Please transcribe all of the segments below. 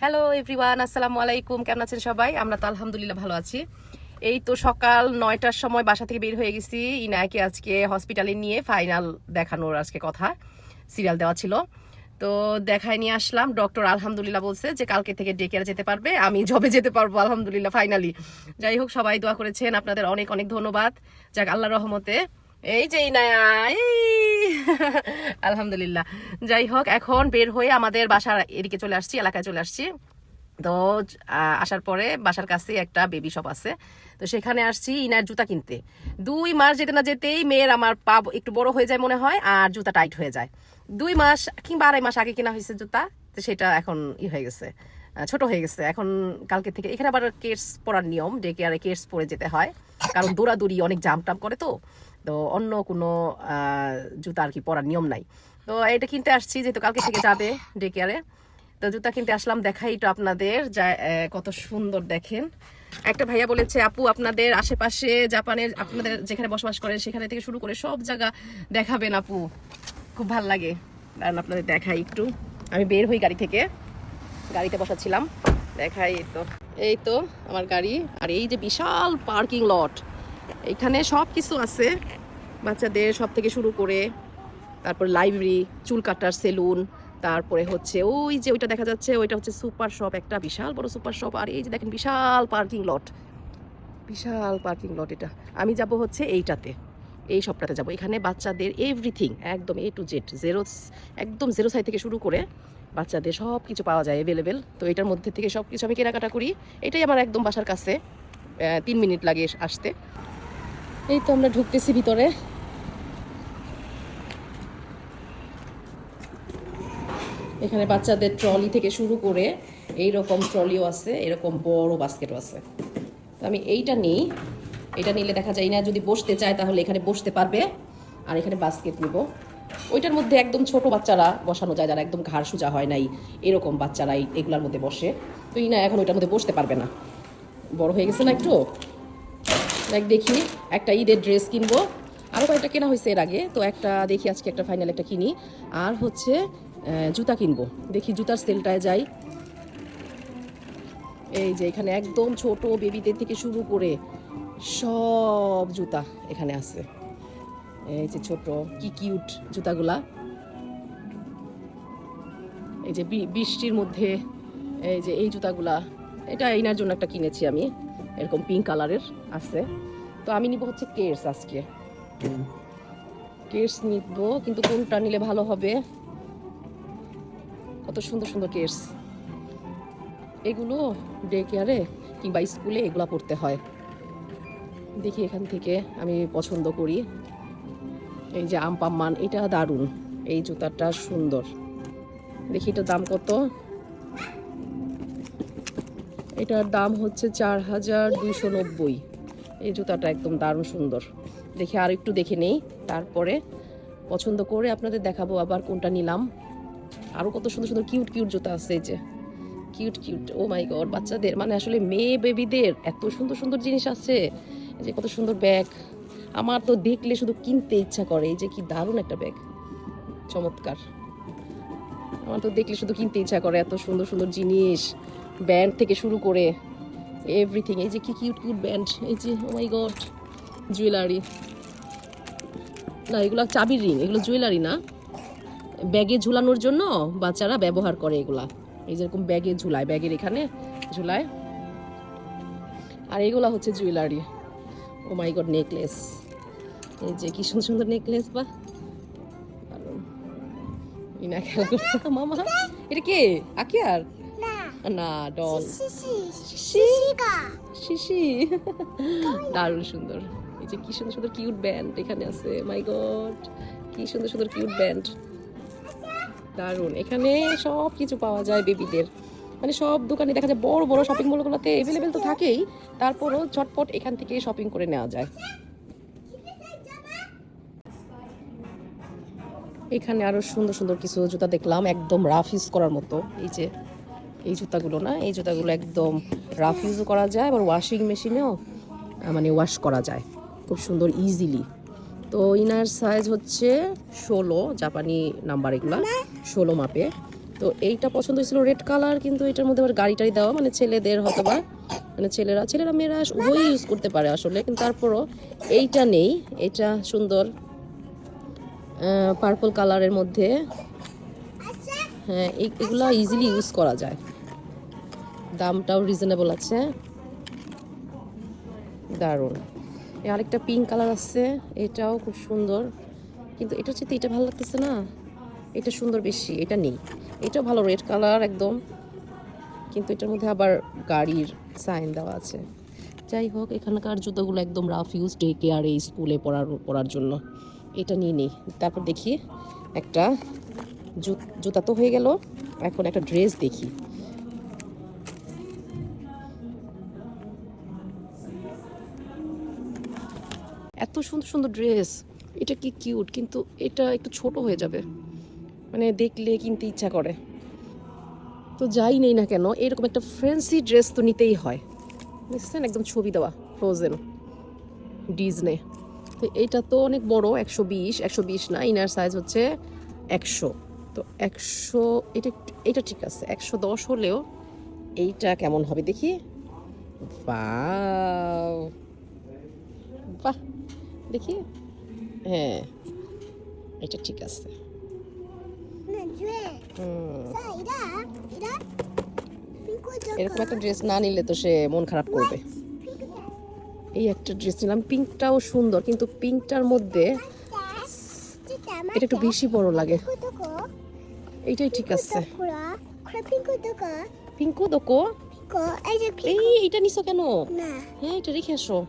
Hello everyone, আসসালামু আলাইকুম। কেমন আছেন সবাই? আমরা তো আলহামদুলিল্লাহ ভালো আছি। এই তো সকাল 9টার সময় বাসা থেকে বের হয়ে গেছি। ইনায়কে আজকে হসপিটালে নিয়ে ফাইনাল দেখানোর আজকে কথা, সিরিয়াল দেওয়া ছিল, তো দেখায় নিয়ে আসলাম। ডক্টর আলহামদুলিল্লাহ বলছে যে কালকে থেকে ডে কেয়ারে যেতে পারবে, আমি জবে যেতে পারবো আলহামদুলিল্লাহ ফাইনালি। যাই হোক, সবাই দোয়া করেছেন, আপনাদের অনেক অনেক ধন্যবাদ। যাক, আল্লাহর রহমতে এই যে ইনায়া আলহামদুলিল্লাহ। যাই হোক, এখন বের হয়ে আমাদের বাসার এদিকে চলে আসছি, এলাকায় চলে আসছি। তো আসার পরে বাসার কাছে একটা বেবি শপ আছে, তো সেখানে আসছি ইনার জুতা কিনতে। 2 মাস যেতে না যেতেই মেয়ের আমার পা একটু বড় হয়ে যায় মনে হয়, আর জুতা টাইট হয়ে যায়। 2 মাস কিংবা 2.5 মাস আগে কেনা হয়েছে জুতা, তো সেটা এখন হয়ে গেছে, ছোট হয়ে গেছে। এখন কালকে থেকে এখানে আবার কেটস পরার নিয়ম, ডে কেয়ারে কেটস পরে যেতে হয়, কারণ দৌড়াদৌড়ি অনেক জাম টাম করে, তো তো অন্য কোনো জুতা আর কি পরার নিয়ম নাই। তো এটা কিনতে আসছি যেহেতু কালকে থেকে যাবে ডে কেয়ারে। তো জুতা কিনতে আসলাম, দেখাই তো আপনাদের কত সুন্দর দেখেন। একটা ভাইয়া বলেছে, আপু আপনাদের আশেপাশে জাপানের আপনাদের যেখানে বসবাস করেন সেখানে থেকে শুরু করে সব জায়গা দেখাবেন আপু, খুব ভাল লাগে। কারণ আপনাদের দেখাই একটু, আমি বের হই গাড়ি থেকে, গাড়িতে বসাচ্ছিলাম, দেখাই। এই তো আমার গাড়ি, আর এই যে বিশাল পার্কিং লট, এখানে সব কিছু আছে বাচ্চাদের সব থেকে শুরু করে, তারপর লাইব্রেরি, চুল কাটার সেলুন, তারপরে হচ্ছে ওই যে ওইটা দেখা যাচ্ছে ওইটা হচ্ছে সুপার শপ, একটা বিশাল বড় সুপার শপ। আর এই যে দেখেন বিশাল পার্কিং লট, বিশাল পার্কিং লট। এটা আমি যাব হচ্ছে এইটাতে, এই শপটাতে যাব। এখানে বাচ্চাদের এভরিথিং একদম A to Z, একদম জিরো সাইজ থেকে শুরু করে বাচ্চাদের সব কিছু পাওয়া যায় অ্যাভেলেবেল। তো এটার মধ্যে থেকে সব কিছু আমি কেনাকাটা করি। এটাই আমার একদম বাসার কাছে, 3 মিনিট লাগে আসতে। এই তো আমরা ঢুকতেছি ভিতরে। এখানে বাচ্চাদের ট্রলি থেকে শুরু করে এইরকম ট্রলিও আছে, এরকম বড় বাস্কেটও আছে। তো আমি এইটা নিই, এটা নিলে দেখা যায় না যদি বসতে চায় তাহলে এখানে বসতে পারবে, আর এখানে বাস্কেট নিব। ওইটার মধ্যে একদম ছোট বাচ্চারা বসানো যায়, যারা একদম ঘাড় সোজা হয় নাই এরকম বাচ্চারাই এগুলার মধ্যে বসে। তো না, এখন ওইটার মধ্যে বসতে পারবে না, বড় হয়ে গেছে না একটু। দেখ দেখি একটা ঈদের ড্রেস কিনবো, আরও কয়েকটা কেনা হয়েছে এর আগে, তো একটা দেখি আজকে একটা ফাইনাল একটা কিনি। আর হচ্ছে জুতা কিনবো, দেখি জুতার সেলটায় যাই। এই যে এখানে একদম ছোট বেবিদের থেকে শুরু করে সব জুতা এখানে আছে। এই যে ছোট কি কিউট জুতাগুলা, এই যে বৃষ্টির মধ্যে এই যে এই জুতাগুলা, এটা এনার জন্য একটা কিনেছি আমি, এরকম পিঙ্ক কালারের আছে। তো আমি নিব হচ্ছে কেটস, আজকে কেটস নিব, কিন্তু কোনটা নিলে ভালো হবে? কত সুন্দর সুন্দর কেটস, এগুলো ডে কেয়ারে কিংবা স্কুলে এগুলা পড়তে হয়। দেখি এখান থেকে আমি পছন্দ করি। এই যে আম্পাম্মান, এটা দারুণ, এই জুতাটা সুন্দর। দেখি এটার দাম কত। এটার দাম হচ্ছে 4290। এই জুতাটা একদম দারুণ সুন্দর। দেখি আর একটু দেখে নেই, তারপরে পছন্দ করে আপনাদের দেখাবো আবার কোনটা নিলাম। আরও কত সুন্দর সুন্দর কিউট কিউট জুতা আছে, এই যে কিউট কিউট, ও মাই গড। বাচ্চাদের মানে আসলে মেয়ে বেবিদের এত সুন্দর সুন্দর জিনিস আছে, যে কত সুন্দর ব্যাগ, আমার তো দেখলে শুধু কিনতে ইচ্ছা করে। এই যে কি দারুণ একটা ব্যাগ, চমৎকার, আমার তো দেখলে শুধু কিনতে ইচ্ছা করে। এত সুন্দর সুন্দর জিনিস, ব্যান্ড থেকে শুরু করে এভরিথিং। এই যে কি কিউট কিউট ব্যান্ড, এই যে ও মাই গড, জুয়েলারি না, এগুলো চাবির রিং, এগুলো জুয়েলারি না, ব্যাগে ঝুলানোর জন্য বাচ্চারা ব্যবহার করে এগুলা। এই যেরকম ব্যাগে ঝুলায়, ব্যাগের এখানে ঝুলায়, আর এগুলা হচ্ছে জুয়েলারি। ও মাই গড, নেকলেস, এই যে কি সুন্দর সুন্দর নেকলেস। বা ইনা খেলা করছে মামা, এটা কে? আকিয়ার না, ডল শিশি, দারুণ সুন্দর। এই যে কি সুন্দর সুন্দর কিউট ব্যান্ড এখানে আছে, মাই গড কি সুন্দর সুন্দর কিউট ব্যান্ড, দারুণ। এখানে সব কিছু পাওয়া যায় বেবিদের, মানে সব দোকানে দেখা যায়, বড় বড় শপিং মলগুলোতে অ্যাভেলেবেল তো থাকেই, তারপরও ঝটপট এখান থেকে শপিং করে নেওয়া যায়। এখানে আরো সুন্দর সুন্দর কিছু জুতা দেখলাম, একদম রাফ ইউজ করার মতো। এই যে এই জুতাগুলো না, এই জুতাগুলো একদম রাফ ইউজও করা যায়, আবার ওয়াশিং মেশিনেও মানে ওয়াশ করা যায় খুব সুন্দর ইজিলি। তো ইনার সাইজ হচ্ছে 16, জাপানি নাম্বার, এগুলা 16 মাপে। তো তো এইটা পছন্দ হয়েছিল রেড কালার, কিন্তু এটার মধ্যে আবার গাড়ি টাড়ি দেওয়া, মানে ছেলেদের হয়তো বা, মানে ছেলেরা মেয়েরা উভয়ই ইউজ করতে পারে আসলে, কিন্তু তারপরও এইটা নেই। এটা সুন্দর পার্পল কালারের মধ্যে। হ্যাঁ, এগুলা ইজিলি ইউজ করা যায়, দামটাও রিজনেবল আছে, দারুণ। আরেকটা পিঙ্ক কালার আছে, এটাও খুব সুন্দর, কিন্তু এটা হচ্ছে এটা ভালো লাগতেছে না, এটা সুন্দর বেশি, এটা নেই। এটাও ভালো, রেড কালার একদম, কিন্তু এটার মধ্যে আবার গাড়ির সাইন দেওয়া আছে। যাই হোক, এখানকার জুতোগুলো একদম রাফ ইউজ, ডে কেয়ারে স্কুলে পড়ার জন্য। এটা নিয়ে নিই। তারপর দেখি একটা জুতা তো হয়ে গেল, এখন একটা ড্রেস দেখি। এত সুন্দর সুন্দর ড্রেস, এটা কি কিউট, কিন্তু এটা একটু ছোট হয়ে যাবে, মানে দেখলে কিনতে ইচ্ছা করে। তো যাই নেই না কেন, এরকম একটা ফ্যান্সি ড্রেস তো নিতেই হয়, বুঝছেন, একদম ছবি দেওয়া ফ্রোজেন ডিজনে। তো এইটা তো অনেক বড়, 120 না, ইনার সাইজ হচ্ছে 100। তো 100, এটা ঠিক আছে, 110 হলেও এইটা কেমন হবে দেখি। বাহ, দেখি, হ্যাঁ এটা ঠিক আছে। এরকম একটা ড্রেস না নিলে তো সে মন খারাপ করবে। এই একটা ড্রেস নিলাম, পিঙ্কটাও সুন্দর, কিন্তু পিঙ্কটার মধ্যে এটা একটু বেশি বড় লাগে। এইটাই ঠিক আছে। পিঙ্কু দোকো, এইটা নিছো কেন? হ্যাঁ, এটা রেখে আসো।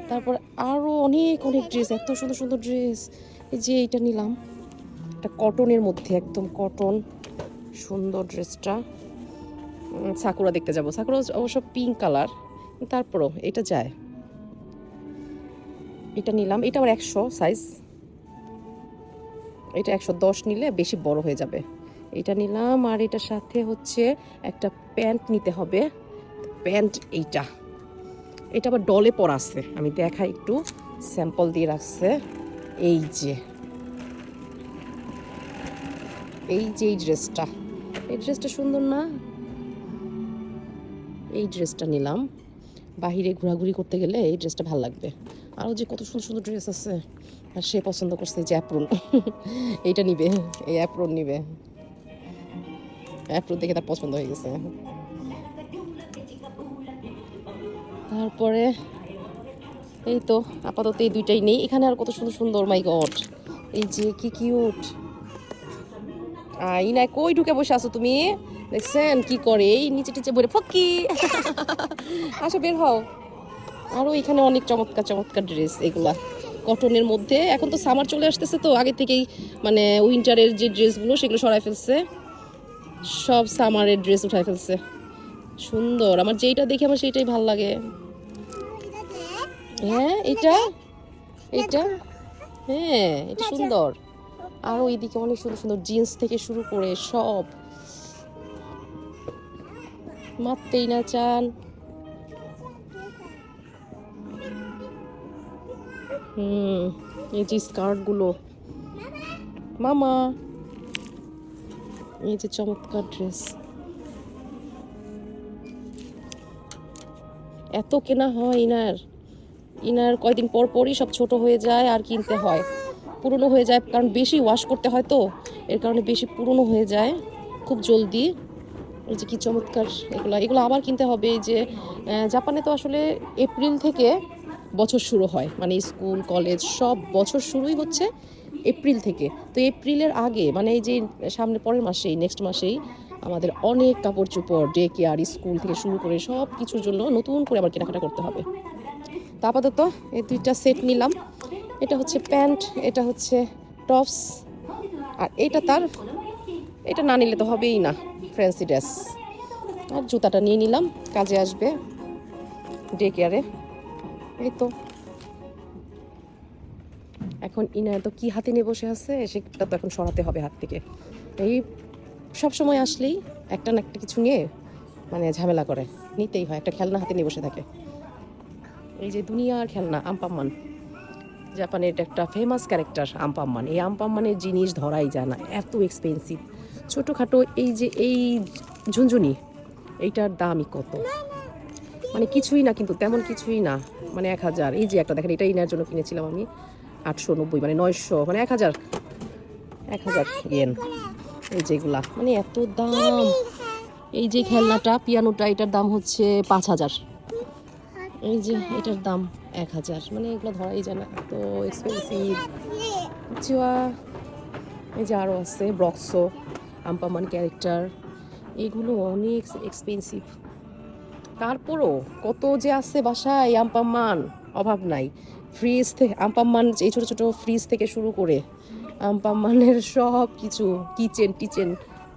তারপর আরো অনেক অনেক ড্রেস, এত সুন্দর সুন্দর ড্রেস। এই যে এইটা নিলাম, এটা কটনের মধ্যে, একদম কটন, সুন্দর ড্রেসটা। সাকুরা দেখতে যাব, সাকুরা অবশ্য পিঙ্ক কালার, তারপরও এটা যায়। এটা নিলাম, এটা আবার 100 সাইজ, এটা 110 নিলে বেশি বড় হয়ে যাবে। এটা নিলাম, আর এটার সাথে হচ্ছে একটা প্যান্ট নিতে হবে। প্যান্ট এটা আবার ডলে পরা আছে, আমি দেখাই একটু, স্যাম্পল দিয়ে রাখছে। এই যে এই ড্রেসটা সুন্দর না? এই ড্রেসটা নিলাম, বাহিরে ঘোরাঘুরি করতে গেলে এই ড্রেসটা ভালো লাগবে। আরও যে কত সুন্দর সুন্দর ড্রেস আছে, আর সে পছন্দ করছে যে অ্যাপ্রন এইটা নিবে, এই অ্যাপ্রন নিবে, অ্যাপ্রন দেখে তার পছন্দ হয়ে গেছে। তারপরে এই তো আপাতত এই দুইটাই নেই। এখানে আর কত সুন্দর সুন্দর, মাই গড, এই যে কি কিউট। ইনাই কই ঢুকে বসে আছো তুমি? দেখছেন কি করে, এই নিচে টিচে বলে ফকি আসো বের হও। আরও এখানে অনেক চমৎকার চমৎকার ড্রেস, এগুলা কটনের মধ্যে। এখন তো সামার চলে আসতেছে, তো আগে থেকেই মানে উইন্টারের যে ড্রেসগুলো সেগুলো সরাই ফেলছে, সব সামারের ড্রেস উঠাই ফেলছে। সুন্দর, আমার যেইটা দেখে আমার সেইটাই ভাল লাগে। হ্যাঁ, এটা হ্যাঁ, এটা সুন্দর। আর ওইদিকে অনেক সুন্দর সুন্দর জিন্স থেকে শুরু করে সব, মারতেই না চান। এই যে স্কার্টগুলো, মামা, এই যে চমৎকার ড্রেস, এত কেনা হয় ইনার কয়দিন পর পরই সব ছোট হয়ে যায় আর কিনতে হয়, পুরনো হয়ে যায়, কারণ বেশি ওয়াশ করতে হয়, তো এর কারণে বেশি পুরনো হয়ে যায় খুব জলদি। এই যে কি চমৎকার, এগুলো আবার কিনতে হবে। এই যে জাপানে তো আসলে এপ্রিল থেকে বছর শুরু হয়, মানে স্কুল কলেজ সব বছর শুরুই হচ্ছে এপ্রিল থেকে। তো এপ্রিলের আগে, মানে এই যে সামনে পরের মাসেই, নেক্সট মাসেই আমাদের অনেক কাপড় চোপড়, ডে কেয়ার, স্কুল থেকে শুরু করে সব কিছুর জন্য নতুন করে আবার কেনাকাটা করতে হবে। তা আপাতত এই দুইটা সেট নিলাম, এটা হচ্ছে প্যান্ট, এটা হচ্ছে টপস, আর এটা না নিলে তো হবেই না, ফ্যান্সি ড্রেস। আর জুতাটা নিয়ে নিলাম, কাজে আসবে ডে কেয়ারে। এই তো এখন ইনায় তো কি হাতে নিয়ে বসে আছে, সেটা তো এখন সরাতে হবে হাত থেকে। এই সব সময় আসলেই একটা না একটা কিছু নিয়ে মানে ঝামেলা করে, নিতেই হয়, একটা খেলনা হাতে নিয়ে বসে থাকে। এই যে দুনিয়ার খেলনা আম্পাম্মান, জাপানের এটা একটা ফেমাস ক্যারেক্টার আম্পাম্মান। এই আম্পাম্মানের জিনিস ধরাই যায় না, এত এক্সপেন্সিভ। ছোটোখাটো এই যে এই ঝুনঝুনি, এইটার দামই কত, মানে কিছুই না, কিন্তু তেমন কিছুই না, মানে 1000। এই যে একটা দেখেন, এটা ইনার জন্য কিনেছিলাম আমি 890, মানে 900, মানে 1000 ইয়েন। এই যেগুলা মানে এত দাম। এই যে খেলনাটা পিয়ানোটা, এটার দাম হচ্ছে 5000। এই যে এটার দাম 1000, মানে এগুলো ধরাই যায় না, এত এক্সপেন্সিভ। এই যে আরও আছে ব্রক্সো, আম্পামান ক্যারেক্টার, এগুলো অনেক এক্সপেন্সিভ। তারপরও কত যে আছে বাসায় আম্পামান, অভাব নাই। ফ্রিজ থেকে আম্পামান, এই ছোটো ছোটো ফ্রিজ থেকে শুরু করে আম্পামানের সব কিছু, কিচেন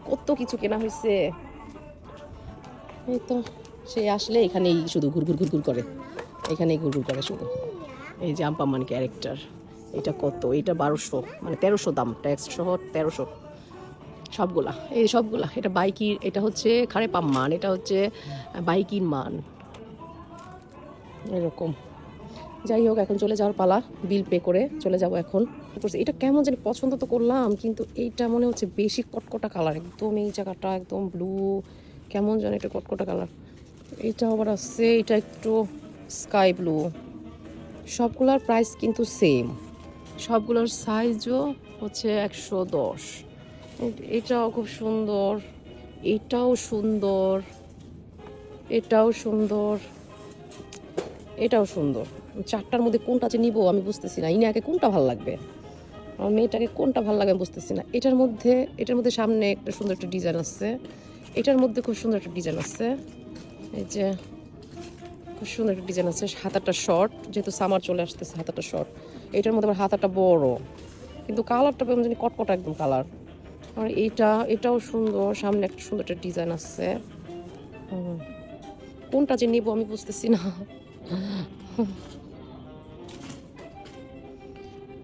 কত কিছু কেনা হয়েছে। এই তো সে আসলে এখানেই শুধু ঘুরঘুর করে, এখানেই ঘুরঘুর করে শুধু। এই যে আম্পামান ক্যারেক্টার, এটা কত, এটা 1200, মানে 1300 দাম, ট্যাক্স সহ 1300 সবগুলা, এই সবগুলা। এটা বাইকির, এটা হচ্ছে খারে পাম্মান, এটা হচ্ছে বাইকির মান, এরকম। যাই হোক, এখন চলে যাওয়ার পালা, বিল পে করে চলে যাব এখন। এটা কেমন জানি পছন্দ তো করলাম, কিন্তু এইটা মনে হচ্ছে বেশি কটকটা কালার, একদম এই জায়গাটা একদম ব্লু, কেমন জানি এটা কটকটা কালার। এটা আবার আছে, এটা একটু স্কাই ব্লু। সবগুলোর প্রাইস কিন্তু সেম, সবগুলোর সাইজও হচ্ছে 110। এটাও খুব সুন্দর, এটাও সুন্দর, এটাও সুন্দর, এটাও সুন্দর। চারটার মধ্যে কোনটা যে নিব আমি বুঝতেছি না। ইনাকে কোনটা ভালো লাগবে, আমার মেয়েটাকে কোনটা ভালো লাগে আমি বুঝতেছি না। এটার মধ্যে সামনে একটা সুন্দর একটা ডিজাইন আছে, এটার মধ্যে খুব সুন্দর একটা ডিজাইন আছে। এই যে খুব সুন্দর একটা ডিজাইন আছে, হাতাটা শর্ট, যেহেতু সামার চলে আসতেছে হাতাটা শর্ট। এটার মধ্যে আবার হাতাটা বড়, কিন্তু কালারটা কেমন জানি কটকটা একদম কালার। আর এটাও সুন্দর, সামনে একটা সুন্দর একটা ডিজাইন আছে। কোনটা যে নিব আমি বুঝতেছি না।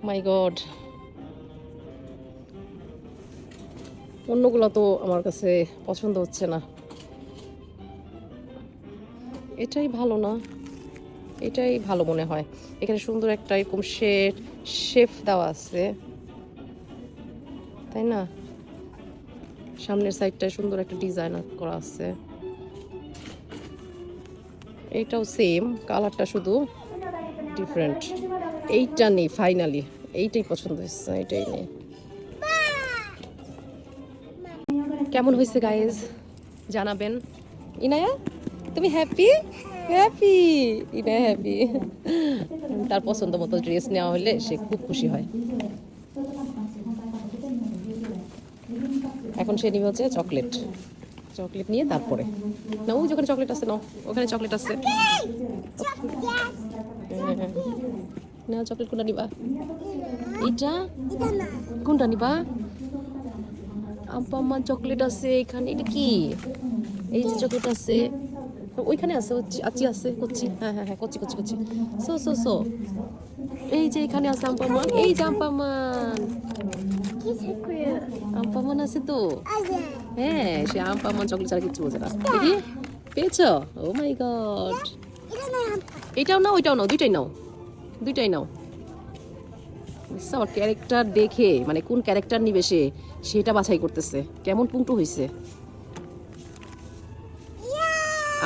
মাই গড, অন্যগুলো তো আমার কাছে পছন্দ হচ্ছে না। এটাই ভালো না, এটাই ভালো মনে হয়। এখানে সুন্দর একটা এরকম শেফ দেওয়া আছে, তাই না? সামনের সাইডটায় সুন্দর একটা ডিজাইন করা আছে। এইটাও সেম, কালারটা শুধু ডিফারেন্ট। এইটা নেই, ফাইনালি এইটাই পছন্দ হয়েছে, এইটাই নেই। কেমন হয়েছে গাইজ জানাবেন। ইনায়া তুমি হ্যাপি? ইনায়া হ্যাপি। তার পছন্দ মতো ড্রেস নেওয়া হলে সে খুব খুশি হয়। এখন সে নিবে হচ্ছে চকলেট নিয়ে তারপরে না, ওই যেখানে চকলেট আছে, না ওখানে চকলেট আছে। না চকলেট কোনটা নিবা? এইটা কোনটা নিবা? আম্পাম্মান চকলেট আছে এখানে। এটা কি? এই যে চকলেট আছে ওইখানে আছে, আচ্ছি আছে, কচ্ছি, হ্যাঁ কচ্ছি। সো এই যে এখানে আছে আম্পাম্মান, এই যে আম্পাম্মান আছে তো। হ্যাঁ, সে আম্পাম্মান চকলেট ছাড়া কিচ্ছু বোঝে না। দেখি পেয়েছো? ও মাই গড। এটাও নাও, ওইটাও নাও, দুইটাই নাও। ক্যারেক্টার দেখে, মানে কোন ক্যারেক্টার নিবে সেটা বাছাই করতেছে। কেমন পুংটু হয়েছে।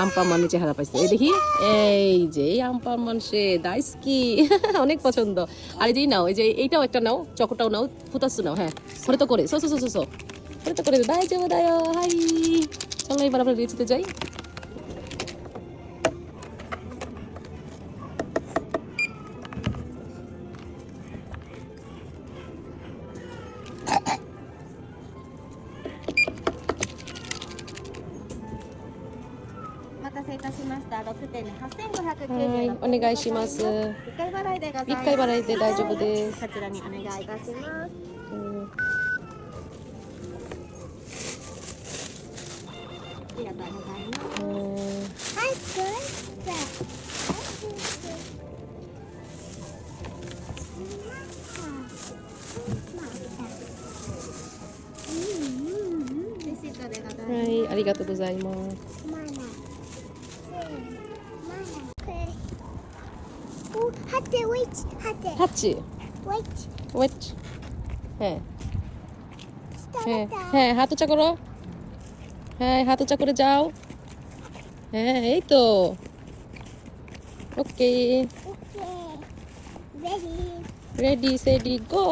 আম্পাম্মানের চেহারা পাইছে, এই দেখি, এই যে আম্পাম্মান সে দাইস্কি। অনেক পছন্দ। আর এই যে নাও, এই যে এইটাও একটা নাও, চকোটাও নাও, ফুতাসু নাও। হ্যাঁ, করে তো করে করে তো করে দাই যাবো দায়। হাই, চলো এবার আমরা রেচিতে যাই।はい、お願いします。1回払いで大丈夫です。こちらにお願いいたします。ありがとうございます。はい、はい、ありがとうございます。ハッチ。Wait. はい。হ্যাঁ হ্যাঁ, হাত উঁচা করো। হ্যাঁ, হাত উঁচা করে যাও। হ্যাঁ, এই তো। ওকে, Okay. Ready. রেডি সেডি গো।